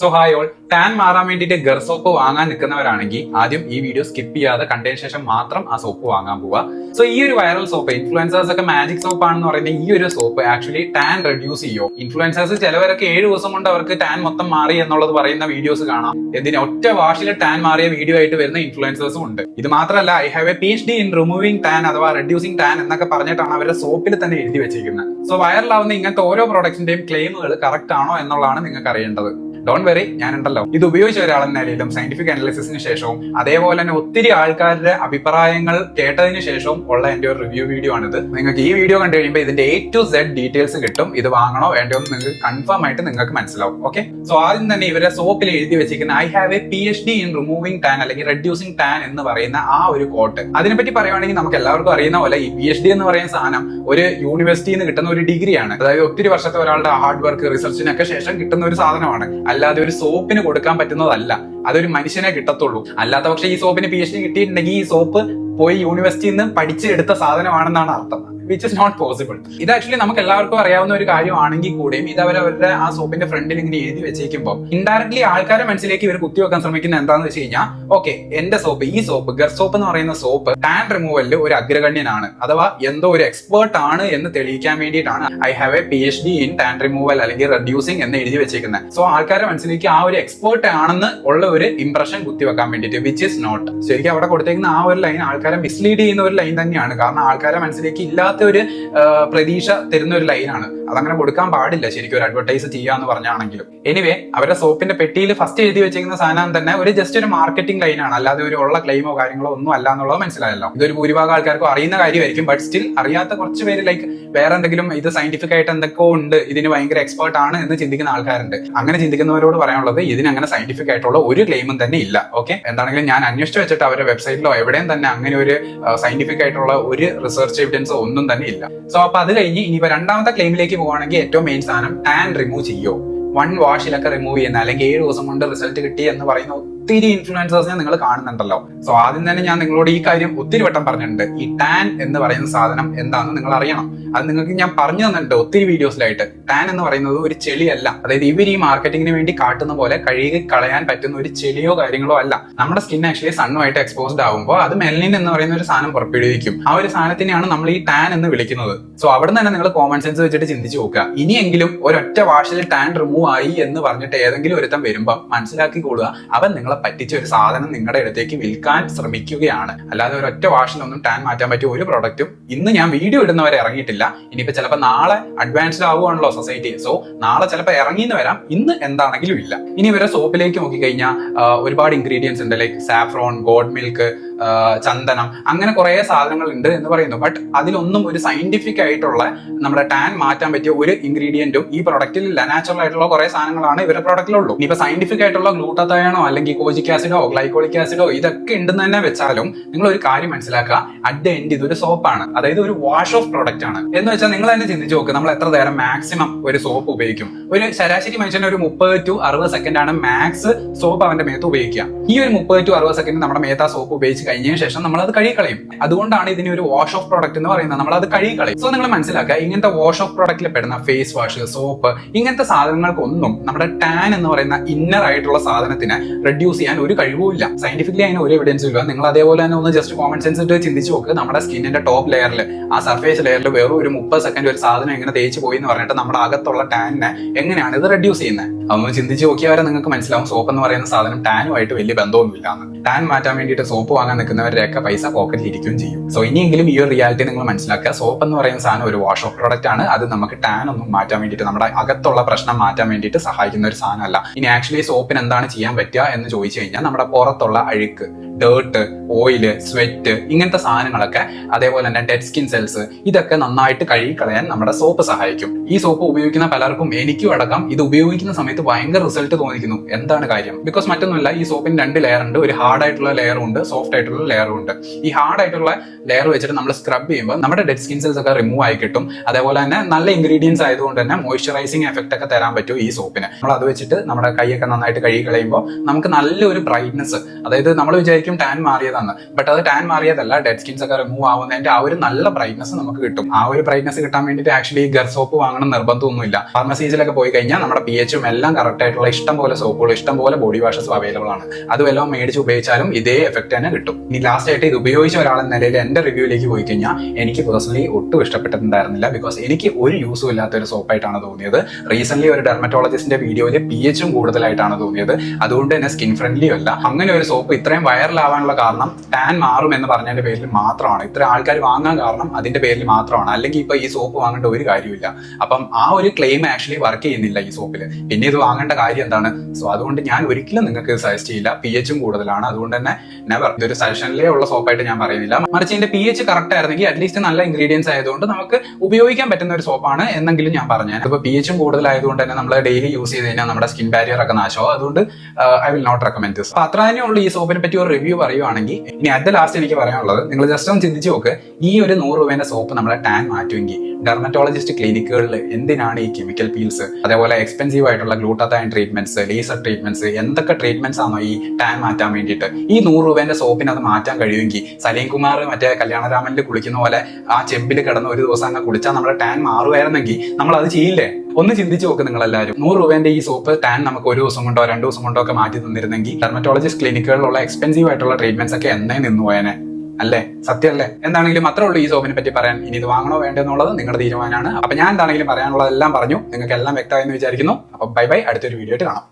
So hi all, tan മാറാൻ വേണ്ടിയിട്ട് ഗർ soap വാങ്ങാൻ നിൽക്കുന്നവരാണെങ്കിൽ ആദ്യം ഈ വീഡിയോ സ്കിപ്പ് ചെയ്യാതെ കണ്ടതിന് ശേഷം മാത്രം ആ സോപ്പ് വാങ്ങാൻ പോവുക. സോ ഈ ഒരു വൈറൽ സോപ്പ് ഇൻഫ്ലുവൻസേഴ്സ് ഒക്കെ മാജിക് സോപ്പ് ആണെന്ന് പറയുന്ന ഈ ഒരു സോപ്പ് ആക്ച്വലി ടാൻ റെഡ്യൂസ് ചെയ്യും. ഇൻഫ്ലുവൻസേഴ്സ് ചിലവരൊക്കെ 7 ദിവസം കൊണ്ട് അവർക്ക് ടാൻ മൊത്തം മാറി എന്നുള്ളത് പറയുന്ന വീഡിയോസ് കാണാം. എന്തിന് ഒറ്റ വാഷിൽ ടാൻ മാറിയ വീഡിയോ ആയിട്ട് വരുന്ന ഇൻഫ്ലുവൻസേഴ്സും ഉണ്ട്. ഇത് മാത്രമല്ല, I have A PhD in removing tan അഥവാ റെഡ്യൂസിംഗ് ടാൻ എന്നൊക്കെ പറഞ്ഞിട്ടാണ് അവരുടെ സോപ്പിൽ തന്നെ എഴുതി വെച്ചിരിക്കുന്നത്. സോ വൈറലാവുന്ന ഇങ്ങനത്തെ ഓരോ പ്രോഡക്റ്റിന്റെയും ക്ലെയിമുകൾ കറക്റ്റ് ആണോ എന്നുള്ളതാണ് നിങ്ങൾക്ക് അറിയേണ്ടത്. ഡോണ്ട് വെറി, ഞാനുണ്ടല്ലോ. ഇത് ഉപയോഗിച്ച ഒരാളെന്ന നിലയിലും സയന്റിഫിക് അനാലിസിസിന് ശേഷവും അതേപോലെ തന്നെ ഒത്തിരി ആൾക്കാരുടെ അഭിപ്രായങ്ങൾ കേട്ടതിന് ശേഷവും ഉള്ള എന്റെ ഒരു റിവ്യൂ വീഡിയോ ആണിത്. നിങ്ങൾക്ക് ഈ വീഡിയോ കണ്ടു കഴിയുമ്പോൾ ഇതിന്റെ A to Z ഡീറ്റെയിൽസ് കിട്ടും. ഇത് വാങ്ങണോ വേണ്ടയോ എന്ന് നിങ്ങൾക്ക് കൺഫേം ആയിട്ട് നിങ്ങൾക്ക് മനസ്സിലാവും. ഓക്കെ, സോ ആദ്യം തന്നെ ഇവരെ സോപ്പിൽ എഴുതി വെച്ചിരിക്കുന്ന I have A PhD in removing tan അല്ലെങ്കിൽ റെഡ്യൂസിംഗ് ടാൻ എന്ന് പറയുന്ന ആ ഒരു കോട്ട്. അതിനെപ്പറ്റി പറയുവാണെങ്കിൽ നമുക്ക് എല്ലാവർക്കും അറിയുന്ന പോലെ ഈ PhD എന്ന് പറയുന്ന സാധനം ഒരു യൂണിവേഴ്സിറ്റിയിൽ നിന്ന് കിട്ടുന്ന ഒരു ഡിഗ്രിയാണ്. അതായത് ഒത്തിരി വർഷത്തെ ഒരാളുടെ ഹാർഡ് വർക്ക് റിസർച്ചിനൊക്കെ ശേഷം കിട്ടുന്ന ഒരു സാധനമാണ്. അല്ലാതെ ഒരു സോപ്പിന് കൊടുക്കാൻ പറ്റുന്നതല്ല. അതൊരു മനുഷ്യനെ കിട്ടത്തുള്ളൂ. അല്ലാത്ത പക്ഷേ ഈ സോപ്പിന് PhD കിട്ടിയിട്ടുണ്ടെങ്കിൽ ഈ സോപ്പ് പോയി യൂണിവേഴ്സിറ്റിയിൽ നിന്ന് പഠിച്ചെടുത്ത സാധനമാണെന്നാണ് അർത്ഥം. Which is not possible. ഇത് ആക്ച്വലി നമുക്ക് എല്ലാവർക്കും അറിയാവുന്ന ഒരു കാര്യമാണെങ്കിൽ കൂടിയും ഇത് അവരുടെ ആ സോപ്പിന്റെ ഫ്രണ്ടിൽ ഇങ്ങനെ എഴുതി വെച്ചേക്കുമ്പോൾ ഇൻഡയറക്ട്ലി ആൾക്കാരെ മനസ്സിലേക്ക് ഇവർ കുത്തിവെക്കാൻ ശ്രമിക്കുന്നത് എന്താണെന്ന് വെച്ച് കഴിഞ്ഞാൽ, ഓക്കെ, എന്റെ സോപ്പ്, ഈ സോപ്പ് ഗർ സോപ്പ് എന്ന് പറയുന്ന സോപ്പ് ടാൻ റിമൂവലിൽ ഒരു അഗ്രഗണ്യനാണ് അഥവാ എന്തോ ഒരു എക്സ്പേർട്ട് ആണ് എന്ന് തെളിയിക്കാൻ വേണ്ടിയിട്ടാണ് I have A PhD in tan removal അല്ലെങ്കിൽ റെഡ്യൂസിംഗ് എന്ന് എഴുതി വെച്ചേക്കുന്നത്. സോ ആൾക്കാരെ മനസ്സിലേക്ക് ആ ഒരു എക്സ്പേർട്ട് ആണെന്ന് ഉള്ള ഒരു ഇംപ്രഷൻ കുത്തിവെക്കാൻ വേണ്ടിയിട്ട്, വിച്ച് ഇസ് നോട്ട്. ശരിക്കും അവിടെ കൊടുത്തേക്കുന്ന ആ ഒരു ലൈൻ ആൾക്കാരെ മിസ്ലീഡ് ചെയ്യുന്ന ഒരു ലൈൻ തന്നെയാണ്. കാരണം ആൾക്കാരെ മനസ്സിലേക്ക് ഇല്ലാത്ത ഒരു പ്രതീക്ഷ തരുന്ന ഒരു ലൈനാണ്. അതങ്ങനെ കൊടുക്കാൻ പാടില്ല ശരിക്കും ഒരു അഡ്വർടൈസ് ചെയ്യാന്ന് പറഞ്ഞാണെങ്കിലും. എനിവേ, അവരുടെ സോപ്പിന്റെ പെട്ടിയിൽ ഫസ്റ്റ് എഴുതി വെച്ചിരിക്കുന്ന സാധനം തന്നെ ഒരു ജസ്റ്റ് ഒരു മാർക്കറ്റിംഗ് ലൈനാണ്. അല്ലാതെ ഒരു ഉള്ള ക്ലെയിമോ കാര്യങ്ങളോ ഒന്നും അല്ല എന്നുള്ളത് മനസ്സിലായല്ലോ. ഇതൊരു ഭൂരിഭാഗം ആൾക്കാർക്കും അറിയുന്ന കാര്യമായിരിക്കും. ബട്ട് സ്റ്റിൽ അറിയാത്ത കുറച്ച് പേര് ലൈക്ക് വേറെ എന്തെങ്കിലും ഇത് സയന്റിഫിക് ആയിട്ട് എന്തൊക്കെയോ ഉണ്ട്, ഇതിന് ഭയങ്കര എക്സ്പേർട്ട് ആണ് എന്ന് ചിന്തിക്കുന്ന ആൾക്കാരുണ്ട്. അങ്ങനെ ചിന്തിക്കുന്നവരോട് പറയാനുള്ളത്, ഇതിന് അങ്ങനെ സയന്റിഫിക് ആയിട്ടുള്ള ഒരു ക്ലെയിമും തന്നെ ഇല്ല. ഓക്കെ, എന്താണെങ്കിലും ഞാൻ അന്വേഷിച്ച് വെച്ചിട്ട് അവരുടെ വെബ്സൈറ്റിലോ എവിടെയും തന്നെ അങ്ങനെ ഒരു സയന്റിഫിക് ആയിട്ടുള്ള ഒരു റിസർച്ച് എവിഡൻസോ ഒന്നും തന്നെ ഇല്ല. സോ അപ്പൊ അത് കഴിഞ്ഞ് ഇനിയിപ്പോ രണ്ടാമത്തെ ക്ലെയിമിലേക്ക് പോവുകയാണെങ്കിൽ ഏറ്റവും മെയിൻ സാധനം ടാൻ റിമൂവ് ചെയ്യോ, 1 വാഷിലൊക്കെ റിമൂവ് ചെയ്യുന്ന അല്ലെങ്കിൽ 7 ദിവസം കൊണ്ട് റിസൾട്ട് കിട്ടി എന്ന് പറയുന്ന ഒത്തിരി ഇൻഫ്ലുവൻസേഴ്സിനെ നിങ്ങൾ കാണുന്നുണ്ടല്ലോ. സോ ആദ്യം തന്നെ ഞാൻ നിങ്ങളോട് ഈ കാര്യം ഒത്തിരി വട്ടം പറഞ്ഞിട്ടുണ്ട്. ഈ ടാൻ എന്ന് പറയുന്ന സാധനം എന്താണെന്ന് നിങ്ങൾ അറിയണം. അത് നിങ്ങൾക്ക് ഞാൻ പറഞ്ഞു തന്നിട്ടുണ്ട് ഒത്തിരി വീഡിയോസിലായിട്ട്. ടാൻ എന്ന് പറയുന്നത് ഒരു ചെളിയല്ല. അതായത് ഇവർ ഈ മാർക്കറ്റിങ്ങിന് വേണ്ടി കാട്ടുന്ന പോലെ കഴുകി കളയാൻ പറ്റുന്ന ഒരു ചെളിയോ കാര്യങ്ങളോ അല്ല. നമ്മുടെ സ്കിൻ ആക്ച്വലി സണ്ണുമായിട്ട് എക്സ്പോസ്ഡ് ആകുമ്പോൾ അത് മെലനിൻ എന്ന് പറയുന്ന ഒരു സാധനം പുറപ്പെടുവിക്കും. ആ ഒരു സാധനത്തിനെയാണ് നമ്മൾ ഈ ടാൻ എന്ന് വിളിക്കുന്നത്. സോ അവിടെ തന്നെ നിങ്ങൾ കോമൺ സെൻസ് വെച്ചിട്ട് ചിന്തിച്ചു നോക്കുക. ഇനിയെങ്കിലും ഒരൊറ്റ വാഷിൽ ടാൻ റിമൂവ് ആയി എന്ന് പറഞ്ഞിട്ട് ഏതെങ്കിലും ഒരുത്തം വരുമ്പോൾ മനസ്സിലാക്കിക്കൊള്ളുക, അവൻ നിങ്ങളെ പറ്റിച്ച ഒരു സാധനം നിങ്ങളുടെ അടുത്തേക്ക് വിൽക്കാൻ ശ്രമിക്കുകയാണ്. അല്ലാതെ ഒരൊറ്റ വാഷിലൊന്നും ടാൻ മാറ്റാൻ പറ്റിയ ഒരു പ്രോഡക്റ്റും ഇന്ന് ഞാൻ വീഡിയോ ഇടുന്നവരെ ഇറങ്ങിയിട്ടില്ല. ഇനിയിപ്പോ ചിലപ്പോൾ നാളെ അഡ്വാൻസ്ഡ് ആവുകയാണല്ലോ സൊസൈറ്റി. സോ നാളെ ചിലപ്പോൾ ഇറങ്ങിന്ന് വരാം, ഇന്ന് എന്താണെങ്കിലും ഇല്ല. ഇനി ഇവരെ സോപ്പിലേക്ക് നോക്കിക്കഴിഞ്ഞാൽ ഒരുപാട് ഇൻഗ്രീഡിയൻസ് ഉണ്ട്. ലൈക്ക് സാഫ്രോൺ, ഗോഡ് മിൽക്ക്, ചന്ദനം, അങ്ങനെ കുറെ സാധനങ്ങൾ ഉണ്ട് എന്ന് പറയുന്നു. ബട്ട് അതിലൊന്നും ഒരു സയന്റിഫിക് ആയിട്ടുള്ള നമ്മുടെ ടാൻ മാറ്റാൻ പറ്റിയ ഒരു ഇൻഗ്രീഡിയന്റും ഈ പ്രൊഡക്റ്റിൽ ഇല്ല. നാച്ചുറൽ ആയിട്ടുള്ള കുറെ സാധനങ്ങളാണ് ഇവരുടെ പ്രൊഡക്റ്റിലുള്ളൂ. ഇനിയിപ്പോ സയന്റിഫിക് ആയിട്ടുള്ള ഗ്ലൂട്ടാത്തയോണോ അല്ലെങ്കിൽ കോജിക് ആസിഡോ ഗ്ലൈക്കോളിക് ആസിഡോ ഇതൊക്കെ ഉണ്ടെന്ന് തന്നെ വെച്ചാലും നിങ്ങൾ ഒരു കാര്യം മനസ്സിലാക്കുക, അറ്റ് ദ എൻഡ് ഇതൊരു സോപ്പാണ്. അതായത് ഒരു വാഷ് ഓഫ് പ്രൊഡക്റ്റ് ആണ്. എന്ന് വെച്ചാൽ നിങ്ങൾ തന്നെ ചിന്തിച്ച് നോക്കുക, നമ്മൾ എത്ര നേരം മാക്സിമം ഒരു സോപ്പ് ഉപയോഗിക്കും? ഒരു ശരാശരി മനുഷ്യന് ഒരു 30 to 60 സെക്കൻഡ് ആണ് മാക്സ് സോപ്പ് അവന്റെ മേത്ത് ഉപയോഗിക്കുക. ഈ ഒരു 30 to 60 സെക്കൻഡ് നമ്മുടെ മേത്ത് ആ സോപ്പ് ഉപയോഗിച്ച് കഴിഞ്ഞതിന് ശേഷം നമ്മൾ അത് കഴുകിക്കളയും. അതുകൊണ്ടാണ് ഇതിന് ഒരു വാഷ് ഓഫ് പ്രോഡക്റ്റ് എന്ന് പറയുന്നത്. നമ്മൾ അത് കഴുകിക്കളയും. സോ നിങ്ങൾ മനസ്സിലാക്കുക, ഇങ്ങനത്തെ വാഷ് ഓഫ് പ്രോഡക്റ്റിൽ പെടുന്ന ഫേസ് വാഷ്, സോപ്പ്, ഇങ്ങനത്തെ സാധനങ്ങൾക്കൊന്നും നമ്മുടെ ടാൻ എന്ന് പറയുന്ന ഇന്നർ ആയിട്ടുള്ള സാധനത്തിന് റെഡ്യൂസ് ചെയ്യാൻ ഒരു കഴിവുമില്ല. സയന്റിഫിക്കലി അതിന് ഒരു എവിഡൻസും ഇല്ല. നിങ്ങൾ അതേപോലെ തന്നെ ഒന്ന് ജസ്റ്റ് കോമൺ സെൻസ് ഇട്ട് ചിന്തിച്ച് നോക്ക്. നമ്മുടെ സ്കിന്നിന്റെ ടോപ്പ് ലെയറിൽ, ആ സർഫേസ് ലെയറിൽ വെറും ഒരു 30 സെക്കൻഡ് ഒരു സാധനം എങ്ങനെ തേച്ച് പോയി എന്ന് പറഞ്ഞിട്ട് നമ്മുടെ അകത്തുള്ള ടാനിനെ എങ്ങനെയാണ് ഇത് റെഡ്യൂസ് ചെയ്യുന്നത്? അതൊന്ന് ചിന്തിച്ച് നോക്കിയവരെ നിങ്ങൾക്ക് മനസ്സിലാവും സോപ്പ് എന്ന് പറയുന്ന സാധനം ടാനുമായിട്ട് വലിയ ബന്ധമൊന്നുമില്ല എന്ന്. ടാൻ മാറ്റാൻ വേണ്ടിയിട്ട് സോപ്പ് വാങ്ങാൻ നിൽക്കുന്നവരുടെയൊക്കെ പൈസ പോക്കറ്റിൽ ഇരിക്കുകയും ചെയ്യും. സോ ഇനിയെങ്കിലും ഈ ഒരു റിയാലിറ്റി നിങ്ങൾ മനസ്സിലാക്കുക. സോപ്പ് എന്ന് പറയുന്ന സാധനം ഒരു വാഷ് ഓഫ് പ്രോഡക്റ്റ് ആണ്. അത് നമുക്ക് ടാൻ ഒന്നും മാറ്റാൻ വേണ്ടിയിട്ട്, നമ്മുടെ അകത്തുള്ള പ്രശ്നം മാറ്റാൻ വേണ്ടിയിട്ട് സഹായിക്കുന്ന ഒരു സാധനമല്ല. ഇനി ആക്ച്വലി സോപ്പിന് എന്താണ് ചെയ്യാൻ പറ്റുക എന്ന് ചോദിച്ചു കഴിഞ്ഞാൽ, നമ്മുടെ പുറത്തുള്ള അഴുക്ക്, ഡേർട്ട്, ഓയില്, സ്വെറ്റ്, ഇങ്ങനത്തെ സാധനങ്ങളൊക്കെ, അതേപോലെ തന്നെ ഡെഡ് സ്കിൻ സെൽസ്, ഇതൊക്കെ നന്നായിട്ട് കഴുകി കളയാൻ നമ്മുടെ സോപ്പ് സഹായിക്കും. ഈ സോപ്പ് ഉപയോഗിക്കുന്ന പലർക്കും, എനിക്കും അടക്കം, ഇത് ഉപയോഗിക്കുന്ന സമയത്ത് ഭയങ്കര റിസൾട്ട് തോന്നിക്കുന്നു. എന്താണ് കാര്യം? ബിക്കോസ് മറ്റൊന്നുമില്ല, ഈ സോപ്പിന് 2 ലെയർ ഉണ്ട്. ഒരു ഹാർഡ് ആയിട്ടുള്ള ലെയറും ഉണ്ട്, സോഫ്റ്റ് ആയിട്ടുള്ള ലെയറും ഉണ്ട്. ഈ ഹാർഡ് ആയിട്ടുള്ള ലെയർ വെച്ചിട്ട് നമ്മൾ സ്ക്രബ് ചെയ്യുമ്പോൾ നമ്മുടെ ഡെഡ് സ്കിൻ സെൽസ് ഒക്കെ റിമൂവ് ആയി കിട്ടും. അതേപോലെ തന്നെ നല്ല ഇൻഗ്രീഡിയൻസ് ആയതുകൊണ്ട് തന്നെ മോയ്സ്ചറൈസിങ് എഫക്ട് ഒക്കെ തരാൻ പറ്റും ഈ സോപ്പിന്. നമ്മൾ അത് വെച്ചിട്ട് നമ്മുടെ കൈയൊക്കെ നന്നായിട്ട് കഴുകി കളയുമ്പോൾ നമുക്ക് നല്ലൊരു ബ്രൈറ്റ്നസ്, അതായത് നമ്മൾ വിചാരിക്കും വിചാരിക്കും ടാൻ മാറിയതാണ്, ബട്ട് അത് ടാൻ മാറിയതല്ല. ഡെഡ് സ്കിൻസ് ഒക്കെ റിമൂവ് ആവുന്നതിന്റെ ആ ഒരു നല്ല ബ്രൈറ്റ്നസ് നമുക്ക് കിട്ടും. ആ ഒരു ബ്രൈറ്റ്നസ് കിട്ടാൻ വേണ്ടിയിട്ട് ആക്ച്വലി ഗർ സോപ്പ് വാങ്ങണം നിർബന്ധമൊന്നുമില്ല. ഫാർമസീസിലൊക്കെ പോയി കഴിഞ്ഞാൽ നമ്മുടെ pH എല്ലാം കറക്റ്റ് ആയിട്ടുള്ള ഇഷ്ടം പോലെ സോപ്പുകൾ, ഇഷ്ടം പോലെ ബോഡി വാഷസ് അവൈലബിൾ ആണ്. അത് വല്ലതും മേടിച്ച് ഉപയോഗിച്ചാലും ഇതേ എഫക്ട് തന്നെ കിട്ടും. ഇനി ലാസ്റ്റ് ആയിട്ട് ഇത് ഉപയോഗിച്ച ഒരാളെന്ന നിലയിൽ എന്റെ റിവ്യൂയിലേക്ക് പോയി കഴിഞ്ഞാൽ എനിക്ക് പേഴ്സണലി ഒട്ടും ഇഷ്ടപ്പെട്ടിട്ടുണ്ടായിരുന്നില്ല. ബിക്കോസ് എനിക്ക് ഒരു യൂസും ഇല്ലാത്ത ഒരു സോപ്പായിട്ടാണ് തോന്നിയത്. റീസെന്റ് ഒരു ഡെർമറ്റോളജിസ്റ്റിന്റെ വീഡിയോയിൽ pH കൂടുതലായിട്ടാണ് തോന്നിയത്. അതുകൊണ്ട് തന്നെ സ്കിൻ ഫ്രണ്ട്ലി അല്ല. അങ്ങനെ ഒരു സോപ്പ് ഇത്രയും വൈറൽ ആവാനുള്ള കാരണം ടാൻ മാറും എന്ന് പറഞ്ഞതിന്റെ പേരിൽ മാത്രമാണ്. ഇത്ര ആൾക്കാർ വാങ്ങാൻ കാരണം അതിന്റെ പേരിൽ മാത്രമാണ്. അല്ലെങ്കിൽ ഇപ്പൊ ഈ സോപ്പ് വാങ്ങേണ്ട ഒരു കാര്യമില്ല. അപ്പം ആ ഒരു ക്ലെയിം ആക്ച്വലി വർക്ക് ചെയ്യുന്നില്ല ഈ സോപ്പിൽ. പിന്നെ ഇത് വാങ്ങേണ്ട കാര്യം എന്താണ്? സോ അതുകൊണ്ട് ഞാൻ ഒരിക്കലും നിങ്ങൾക്ക് സജസ്റ്റ് ചെയ്യില്ല. pH കൂടുതലാണ്. അതുകൊണ്ട് തന്നെ നെവർ. ഇതൊരു സജഷനിലേ ഉള്ള സോപ്പായിട്ട് ഞാൻ പറയുന്നില്ല. മറിച്ച് ഇതിന്റെ pH കറക്റ്റ് ആയിരുന്നെങ്കിൽ അറ്റ്ലീസ്റ്റ് നല്ല ഇൻഗ്രീഡിയൻസ് ആയതുകൊണ്ട് നമുക്ക് ഉപയോഗിക്കാൻ പറ്റുന്ന ഒരു സോപ്പാണ് എന്നെങ്കിലും ഞാൻ പറഞ്ഞു. ഇപ്പൊ pH കൂടുതലായതുകൊണ്ട് തന്നെ നമ്മൾ ഡെയിലി യൂസ് ചെയ്ത് കഴിഞ്ഞാൽ നമ്മുടെ സ്കിൻ ബാരിയർ ഒക്കെ നാശമാവും. അതുകൊണ്ട് I will not recommend this. അപ്പൊ അത്ര തന്നെയുള്ള ഈ സോപ്പിനെ പറ്റി ഒരു റിവ്യൂ പറയുവാണെങ്കിൽ ഇനി അറ്റ് ലാസ്റ്റ് എനിക്ക് പറയാനുള്ളത്, നിങ്ങൾ ജസ്റ്റ് ഒന്ന് ചിന്തിച്ച് നോക്ക്. ഈ ഒരു 100 രൂപേന്റെ സോപ്പ് നമ്മളെ ടാൻ മാറ്റുമെങ്കിൽ ഡെർമറ്റോളജിസ്റ്റ് ക്ലിനിക്കുകളിൽ എന്തിനാണ് ഈ കെമിക്കൽ പീൽസ്, അതേപോലെ എക്സ്പെൻസീവ് ആയിട്ടുള്ള ഗ്ലൂട്ടാത്തൈൻ ട്രീറ്റ്മെന്റ്സ്, ലേസർ ട്രീറ്റ്മെന്റ്സ്, എന്തൊക്കെ ട്രീറ്റ്മെന്റ്സ് ആണോ ഈ ടാൻ മാറ്റാൻ വേണ്ടിയിട്ട്? ഈ 100 രൂപേന്റെ സോപ്പിന് അത് മാറ്റാൻ കഴിയുമെങ്കിൽ സലീം കുമാർ മറ്റേ കല്യാണരാമനിൽ കുളിക്കുന്ന പോലെ ആ ചെമ്പിൽ കിടന്ന് ഒരു ദിവസം അങ്ങ് കുളിച്ചാൽ നമ്മുടെ ടാൻ മാറുമായിരുന്നെങ്കിൽ നമ്മൾ അത് ചെയ്യില്ലേ? ഒന്ന് ചിന്തിച്ച് നോക്ക് നിങ്ങൾ എല്ലാവരും. 100 രൂപേന്റെ ഈ സോപ്പ് ടാൻ നമുക്ക് ഒരു ദിവസം കൊണ്ടോ 2 ദിവസം കൊണ്ടോ ഒക്കെ മാറ്റി തന്നിരുന്നെങ്കിൽ ഡെർമറ്റോളജിസ്റ്റ് ക്ലിനിക്കുകളിലുള്ള എക്സ്പെൻസീവ് ആയിട്ടുള്ള ട്രീറ്റ്മെന്റ്സ് ഒക്കെ എന്നേ നിന്ന് പോയേനെ അല്ലേ? സത്യമല്ലേ? എന്താണെങ്കിലും അത്രേ ഉള്ളൂ ഈ സോപ്പിനെ പറ്റി പറയാൻ. ഇനി ഇത് വാങ്ങണോ വേണ്ടോ എന്നുള്ളത് നിങ്ങളുടെ തീരുമാനമാണ്. അപ്പൊ ഞാൻ എന്താണെങ്കിലും പറയാനുള്ളതെല്ലാം പറഞ്ഞു. നിങ്ങൾക്ക് എല്ലാം വ്യക്തമായെന്ന് വിചാരിക്കുന്നു. അപ്പൊ ബൈ ബൈ. അടുത്തൊരു വീഡിയോ ആയിട്ട് കാണാം.